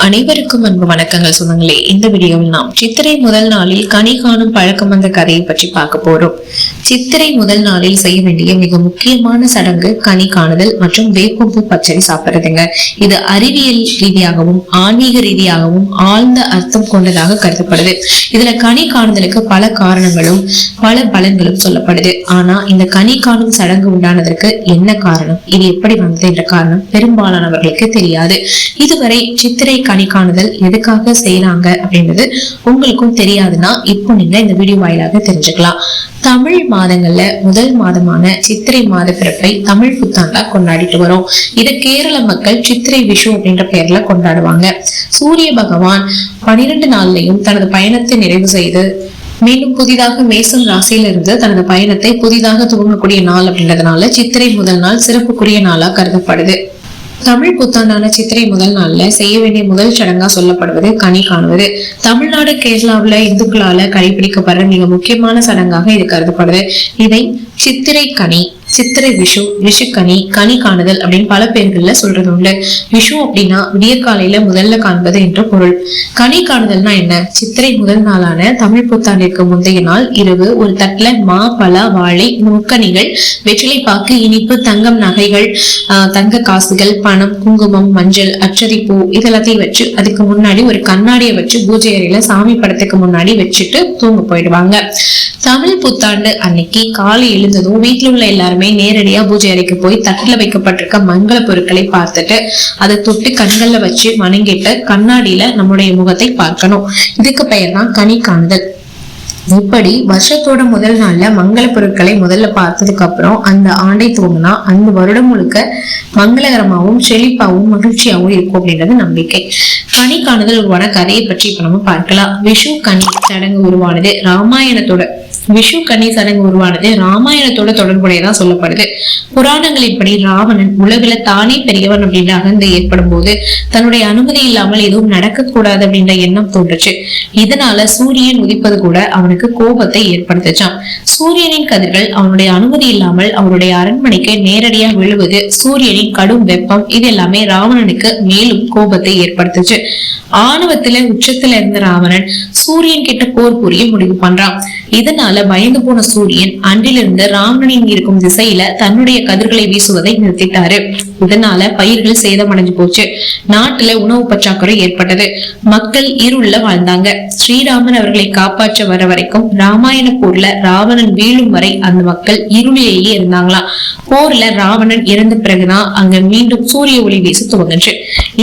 அனைவருக்கும் அன்பு வணக்கங்கள் சொந்தங்களே. இந்த வீடியோவில் நாம் சித்திரை முதல் நாளில் கனி காணும் பழக்கம் வந்த கதையை பற்றி பார்க்க போறோம். சித்திரை முதல் நாளில் செய்ய வேண்டிய மிக முக்கியமான சடங்கு கனி காணுதல் மற்றும் வேப்பம்பூ பச்சடி சாப்பிடுறதுங்க. இது அறிவியல் ரீதியாகவும் ஆன்மீக ரீதியாகவும் ஆழ்ந்த அர்த்தம் கொண்டதாக கருதப்படுது. இதுல கனி காணுதலுக்கு பல காரணங்களும் பல பலன்களும் சொல்லப்படுது. ஆனா இந்த கனி காணும் சடங்கு உண்டானதற்கு என்ன காரணம், இது எப்படி வந்தது என்ற காரணம் பெரும்பாலானவர்களுக்கு தெரியாது. இதுவரை சித்திரை கனி காணுதல் எதுக்காக செய்யறாங்க அப்படின்றது உங்களுக்கும் தெரியாதுன்னா இப்போ நீங்க இந்த வீடியோ வாயிலாக தெரிஞ்சுக்கலாம். தமிழ் மாதங்கள்ல முதல் மாதமான சித்திரை மாத பிறப்பை தமிழ் புத்தாண்டா கொண்டாடிட்டு வரோம். இத கேரள மக்கள் சித்திரை விஷு அப்படின்ற பெயர்ல கொண்டாடுவாங்க. சூரிய பகவான் 12 நாள்லையும் தனது பயணத்தை நிறைவு செய்து மீண்டும் புதிதாக மேசம் ராசியில இருந்து தனது பயணத்தை புதிதாக துவங்கக்கூடிய நாள் அப்படின்றதுனால சித்திரை முதல் நாள் சிறப்புக்குரிய நாளா கருதப்படுது. தமிழ் புத்தாண்டான சித்திரை முதல் நாள்ல செய்ய வேண்டிய முதல் சடங்கா சொல்லப்படுவது கனி காணுவது. தமிழ்நாடு கேரளாவுல இந்துக்களால கடைபிடிக்கப்படுற மிக முக்கியமான சடங்காக இது கருதப்படுது. இதை சித்திரை கனி, சித்திரை விஷு, விஷுக்கனி, கனி காணுதல் அப்படின்னு பல பேர்கள்ல சொல்றது உண்டு. விஷு அப்படின்னா விடியற்காலையில முதல்ல காண்பது என்ற பொருள். கனி காணுதல்னா என்ன? சித்திரை முதல் நாளான தமிழ் புத்தாண்டிற்கு முந்தைய நாள் இரவு ஒரு தட்டுல மா, பலா, வாழை, முக்கணிகள், வெற்றிலை பாக்கு, இனிப்பு, தங்கம் நகைகள், தங்க காசுகள், பணம், குங்குமம், மஞ்சள், அச்சதி பூ இதெல்லாத்தையும் வச்சு அதுக்கு முன்னாடி ஒரு கண்ணாடியை வச்சு பூஜை அறையில சாமி படத்துக்கு முன்னாடி வச்சுட்டு தூங்க போயிடுவாங்க. தமிழ் புத்தாண்டு அன்னைக்கு காலை எழுந்ததும் வீட்டுல உள்ள எல்லாருமே நேரடியா பூஜை அறைக்கு போய் தட்டுல வைக்கப்பட்டிருக்க மங்கள பொருட்களை பார்த்துட்டு அதை தொட்டு கண்கள்ல வச்சு வணங்கிட்டு கண்ணாடியில நம்முடைய முகத்தை பார்க்கணும். இதுக்கு பெயர் தான் கனி காணுதல். இப்படி வருஷத்தோட முதல் நாள்ல மங்கள பொருட்களை முதல்ல பார்த்ததுக்கு அப்புறம் அந்த ஆண்டை துவங்கினா அந்த வருடம் முழுக்க மங்களகரமாவும் செழிப்பாவும் மகிழ்ச்சியாவும் இருக்கும் அப்படின்றது நம்பிக்கை. கனி காணுதல் உருவான கதையை பற்றி இப்ப நம்ம பார்க்கலாம். விஷு கனி சடங்கு உருவானது ராமாயணத்தோட தொடர்புடையதான் சொல்லப்படுது. புராணங்களின்படி ராவணன் உலகில தானே பெரியவன் அப்படின்ற அகந்தை ஏற்படும் போது தன்னுடைய அனுமதி இல்லாமல் எதுவும் நடக்க கூடாது அப்படின்ற எண்ணம் தோன்றுச்சு. இதனால சூரியன் உதிப்பது கூட அவனுக்கு கோபத்தை ஏற்படுத்துச்சான். சூரியனின் கதிர்கள் அவனுடைய அனுமதி இல்லாமல் அவருடைய அரண்மனைக்கு நேரடியா விழுவது, சூரியனின் கடும் வெப்பம், இது எல்லாமே ராவணனுக்கு மேலும் கோபத்தை ஏற்படுத்துச்சு. ஆணவத்துல உச்சத்துல இருந்த ராவணன் சூரியன் கிட்ட போர் புரிய முடிவு பண்றான். இதனால பயந்து போன சூரியன் அன்றிலிருந்து ராவணனின் இருக்கும் திசையில தன்னுடைய கதிர்களை வீசுவதை நிறுத்திட்டாரு. இதனால பயிர்கள் சேதமடைஞ்சு போச்சு. நாட்டுல உணவு பற்றாக்குறை ஏற்பட்டது. மக்கள் இருள்ல வாழ்ந்தாங்க. ஸ்ரீராமன் அவர்களை காப்பாற்ற வர வரைக்கும் ராமாயண போர்ல ராவணன் வீழும் வரை அந்த மக்கள் இருளிலேயே இருந்தாங்களாம். போர்ல ராவணன் இறந்த பிறகுதான் அங்க மீண்டும் சூரிய ஒளி வீச துவங்குச்சு.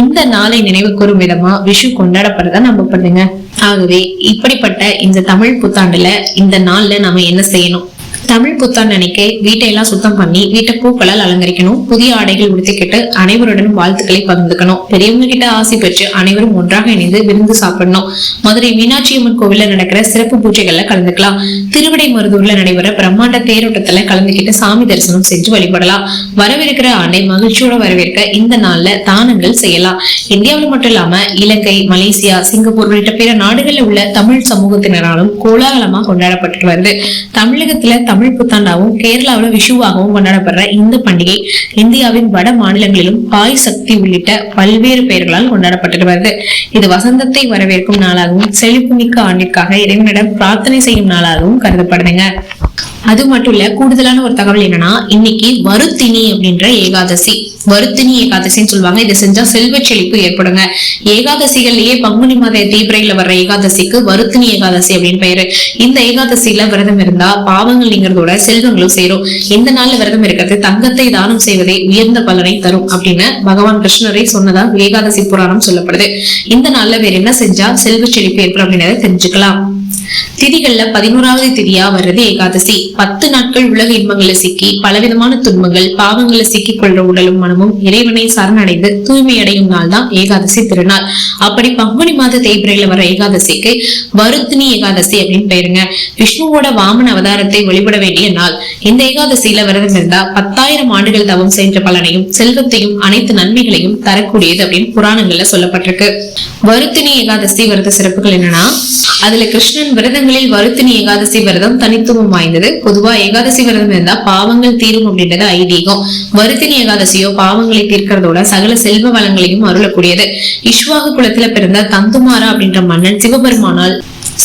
இந்த நாளை நினைவு கூறும் விதமா விஷு கொண்டாடப்படுறதா நம்பப்படுதுங்க. ஆகவே இப்படிப்பட்ட இந்த தமிழ் புத்தாண்டுல இந்த நாள்ல நாம என்ன செய்யணும்? தமிழ் புத்தாண்டு அன்னைக்கு வீட்டையெல்லாம் சுத்தம் பண்ணி வீட்டை பூக்களால் அலங்கரிக்கணும். புதிய ஆடைகள் உடுத்திக்கிட்டு அனைவருடனும் வாழ்த்துக்களை பகிர்ந்துக்கணும். பெரியவங்க கிட்ட ஆசை பெற்று அனைவரும் ஒன்றாக இணைந்து விருந்து சாப்பிடணும். மதுரை மீனாட்சி அம்மன் கோவில்ல நடக்கிற சிறப்பு பூஜைகள்ல கலந்துக்கலாம். திருவிடை மருதூர்ல நடைபெற பிரம்மாண்ட தேரோட்டத்துல கலந்துக்கிட்டு சாமி தரிசனம் செஞ்சு வழிபடலாம். வரவிருக்கிற ஆண்டை மகிழ்ச்சியோட வரவேற்க இந்த நாள்ல தானங்கள் செய்யலாம். இந்தியாவில் மட்டும் இல்லாம இலங்கை, மலேசியா, சிங்கப்பூர் உள்ளிட்ட பிற நாடுகள்ல உள்ள தமிழ் சமூகத்தினராலும் கோலாகலமா கொண்டாடப்பட்டு வருது. தமிழகத்துல தமிழ் புத்தாண்டாவும் கேரளாவில விஷுவாகவும் கொண்டாடப்படுற இந்த பண்டிகை இந்தியாவின் வட மாநிலங்களிலும் பாய் சக்தி உள்ளிட்ட பல்வேறு பெயர்களால் கொண்டாடப்பட்டு வருது. இது வசந்தத்தை வரவேற்கும் நாளாகவும் செழிப்பு மிக்க ஆண்டிற்காக இறைவனிடம் பிரார்த்தனை செய்யும் நாளாகவும் கருதப்படுதுங்க. அது மட்டும் இல்ல, கூடுதலான ஒரு தகவல் என்னன்னா, இன்னைக்கு வருத்தினி அப்படின்ற ஏகாதசி, வருத்தினி ஏகாதசின்னு சொல்லுவாங்க. இதை செஞ்சா செல்வ செழிப்பு ஏற்படுங்க. ஏகாதசிகள்லயே பங்குனி மாத தீபிரையில வர்ற ஏகாதசிக்கு வருத்தினி ஏகாதசி அப்படின்னு பெயரு. இந்த ஏகாதசியில விரதம் இருந்தா பாவங்கள் நீங்கிறதோட செல்வங்களும் சேரும். இந்த நாள்ல விரதம் இருக்கிறது தங்கத்தை தானம் செய்வதே உயர்ந்த பலனை தரும் அப்படின்னு பகவான் கிருஷ்ணரை சொன்னதா ஏகாதசி புராணம் சொல்லப்படுது. இந்த நாள்ல வேற என்ன செஞ்சா செல்வ செழிப்பு ஏற்படும் அப்படின்றத தெரிஞ்சுக்கலாம். திதிகள்ல 11வது திதியா வர்றது ஏகாதசி. 10 நாட்கள் உலக இன்பங்களை சிக்கி பலவிதமான துன்பங்கள் பாவங்களை சிக்கிக் கொள்ற உடலும் மனமும் இறைவனை சரணடைந்து தூய்மை அடையும் நாள் தான் ஏகாதசி திருநாள். அப்படி பங்குனி மாத தேய்பிரையில வர ஏகாதசிக்கு வருத்தினி ஏகாதசி அப்படின்னு பெயருங்க. விஷ்ணுவோட வாமன அவதாரத்தை வழிபட வேண்டிய நாள். இந்த ஏகாதசியில விரதம் இருந்தா 10,000 ஆண்டுகள் தவம் சென்ற பலனையும் செல்வத்தையும் அனைத்து நன்மைகளையும் தரக்கூடியது அப்படின்னு புராணங்கள்ல சொல்லப்பட்டிருக்கு. வருத்தினி ஏகாதசி விரத சிறப்புகள் என்னன்னா, அதுல கிருஷ்ணன் விரதங்களில் வருத்தினி ஏகாதசி விரதம் தனித்துவம் வாய்ந்தது. பொதுவா ஏகாதசி விரதம் இருந்தா பாவங்கள் தீரும் அப்படின்றது ஐதீகம். வருத்தினி ஏகாதசியோ பாவங்களை தீர்க்கிறதோட சகல செல்வ வளங்களையும் அருளக்கூடியது. இஷ்வாகு குலத்துல பிறந்த தந்துமாரா அப்படின்ற மன்னன்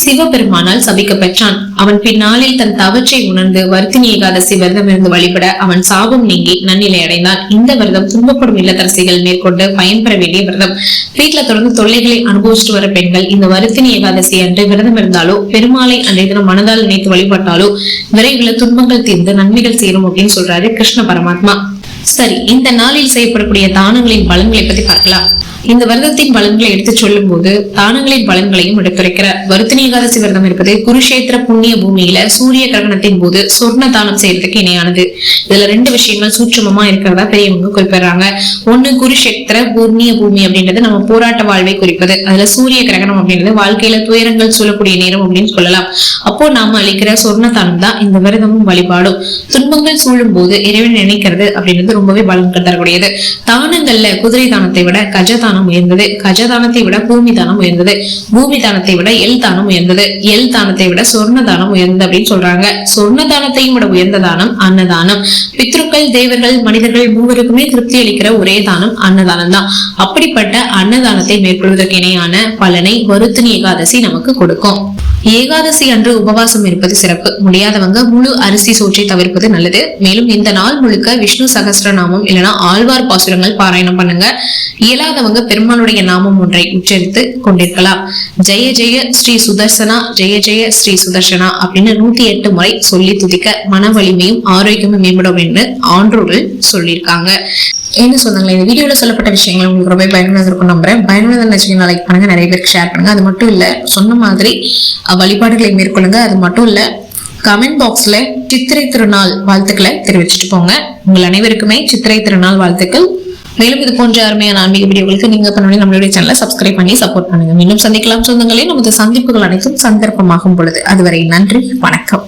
சிவபெருமானால் சபிக்க பெற்றான். அவன் பின்னாளில் தன் தவற்றை உணர்ந்து வருத்தினி ஏகாதசி விரதம் இருந்து வழிபட அவன் சாபம் நீங்கி நன்னிலை அடைந்தான். இந்த விரதம் துன்பப்படும் இல்லத்தரசிகள் மேற்கொண்டு பயன்பெற வேண்டிய விரதம். வீட்டுல தொடர்ந்து தொல்லைகளை அனுபவிச்சுட்டு வர பெண்கள் இந்த வருத்தினி ஏகாதசி அன்று விரதம் இருந்தாலோ, பெருமாளை அன்றைய தினம் மனதால் நினைத்து வழிபட்டாலோ விரைவில் துன்பங்கள் தீர்ந்து நன்மைகள் சேரும் அப்படின்னு சொல்றாரு கிருஷ்ண பரமாத்மா. சரி, இந்த நாளில் செய்யப்படக்கூடிய தானங்களின் பலன்களை பத்தி பார்க்கலாம். இந்த விரதத்தின் பலன்களை எடுத்து சொல்லும் போது தானங்களின் பலன்களையும் எடுத்துரைக்கிறார். வருத்தினி ஏகாதசி விரதம் இருப்பது குருஷேத்திர புண்ணிய பூமியில சூரிய கிரகணத்தின் போது சொர்ண தானம் செய்யறதுக்கு இணையானது. இதுல 2 விஷயங்கள் சூட்சமமா இருக்கிறதா பெரியவங்க குறிப்பிடுறாங்க. ஒண்ணு, குருஷேத்திர புண்ணிய பூமி அப்படின்றது நம்ம போராட்ட வாழ்வை குறிப்பது. அதுல சூரிய கிரகணம் அப்படின்றது வாழ்க்கையில துயரங்கள் சொல்லக்கூடிய நேரம் அப்படின்னு சொல்லலாம். அப்போ நாம அளிக்கிற சொர்ண தானம் தான் இந்த விரதமும் வழிபாடும். துன்பங்கள் சூழும் போது இறைவன் நினைக்கிறது அப்படின்றது ரொம்பவே பலன் தரக்கூடியது. தானங்கள்ல குதிரை தானத்தை விட கஜதானம் உயர்ந்தது. கஜதானத்தை விட பூமி தானம் உயர்ந்தது. பூமி தானத்தை விட எல் தானம் உயர்ந்தது. எல் தானத்தை விட சொர்ண தானம் உயர்ந்தது அப்படின்னு சொல்றாங்க. சொர்ண தானத்தையும் விட உயர்ந்த தானம் அன்னதானம். பித்ருக்கள், தேவர்கள், மனிதர்கள் மூவருக்குமே திருப்தி அளிக்கிற ஒரே தானம் அன்னதானம் தான். அப்படிப்பட்ட அன்னதானத்தை மேற்கொள்வதற்கு இணையான பலனை வருத்தினி ஏகாதசி நமக்கு கொடுக்கும். ஏகாதசி அன்று உபவாசம் இருப்பது சிறப்பு. முடியாதவங்க முழு அரிசி சோற்றை தவிர்ப்பது நல்லது. மேலும் இந்த நாள் முழுக்க விஷ்ணு சகஸ்ரநாமம் இல்லைன்னா ஆழ்வார் பாசுரங்கள் பாராயணம் பண்ணுங்க. இயலாதவங்க பெருமாளுடைய நாமம் ஒன்றை உச்சரித்து கொண்டிருக்கலாம். ஜெய ஜெய ஸ்ரீ சுதர்சனா, ஜெய ஜெய ஸ்ரீ சுதர்சனா அப்படின்னு 108 முறை சொல்லி துதிக்க மன வலிமையும் ஆரோக்கியமும் மேம்படும் என்று ஆன்றோர்கள் சொல்லியிருக்காங்க. என்ன சொன்னாங்களே, இந்த வீடியோல சொல்லப்பட்ட விஷயங்கள் உங்களுக்கு ரொம்ப பயனுள்ளதாக இருக்கும் நம்புறேன். பயனுள்ளதாக நினைச்சீங்கன்னா லைக் பண்ணுங்க, நிறைய பேருக்கு ஷேர் பண்ணுங்க. அது மட்டும் இல்ல, சொன்ன மாதிரி வழிபாடுகளை மேற்கொள்ளுங்க. அது மட்டும் இல்ல, கமெண்ட் பாக்ஸ்ல சித்திரை திருநாள் வாழ்த்துக்களை தெரிவிச்சுட்டு போங்க. உங்கள் அனைவருக்குமே சித்திரை திருநாள் வாழ்த்துக்கள். மேலும் இது போன்ற அருமையான ஆன்மீக வீடியோகளுக்கு நீங்க பண்ணி நம்மளுடைய சேனலை சப்ஸ்கிரைப் பண்ணி சப்போர்ட் பண்ணுங்க. மீண்டும் சந்திக்கலாம் சொந்தங்களே. நமது சந்திப்புகள் அனைத்தும் சந்தர்ப்பமாகும் பொழுது. அதுவரை நன்றி, வணக்கம்.